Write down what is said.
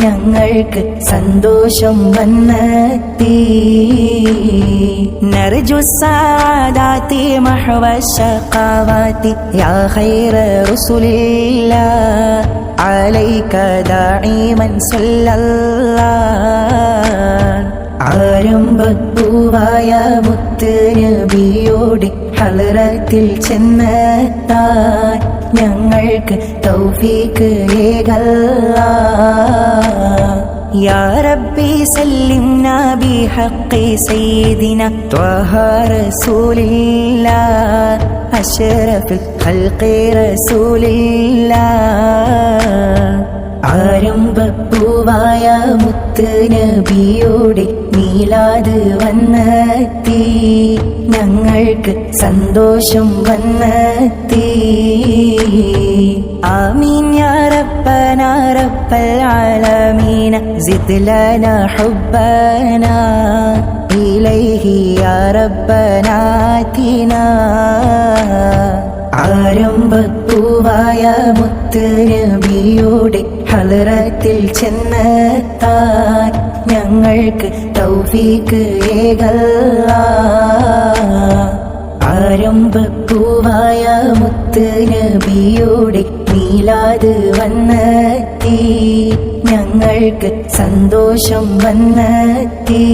ഞങ്ങൾക്ക് സന്തോഷം വന്നെത്തി. നർജു സാദാതി മഹ്വ ശഖാവാതി യാ ഖൈറ റസൂലില്ലാഹ് അലൈക ദാഇമൻ സല്ലല്ലാഹ്. ആരംഭപ്പൂവായ മുത്ത് നബിയോട് ഹളറത്തിൽ ചെന്നെത്താൻ ഞങ്ങൾക്ക് തൗഫീഖ് ഏകല്ലാഹ്. യാ റബ്ബി സല്ലിംനാ ബിഹഖി സയ്യിദിനാ ത്വഹ റസൂലില്ലാഹ് അശ്റഫുൽ ഖൽഖി റസൂലില്ലാഹ്. ആരംഭപ്പൂവായ മുത്ത് നബിയോട് മീലാദ് വന്നെത്തി ഞങ്ങൾക്ക് സന്തോഷം വന്നെത്തി. ആമീൻ യാ റബ്ബനാ റബ്ബൽ ആലമീന സിദ് ലനാ ഹുബ്ബനാ ഇലൈഹി യാ റബ്ബനാ ആതിനാ. ആരംഭപ്പൂവായ മുത്ത് നബിയോട് ഹളറത്തിൽ ചെന്നെത്താൻ ഞങ്ങൾക്ക് തൗഫീഖ് ഏകല്ലാഹ്. ആരംഭപ്പൂവായ മുത്ത് നബിയോട് മീലാദ് വന്നെത്തി ഞങ്ങൾക്ക് സന്തോഷം വന്നെത്തി.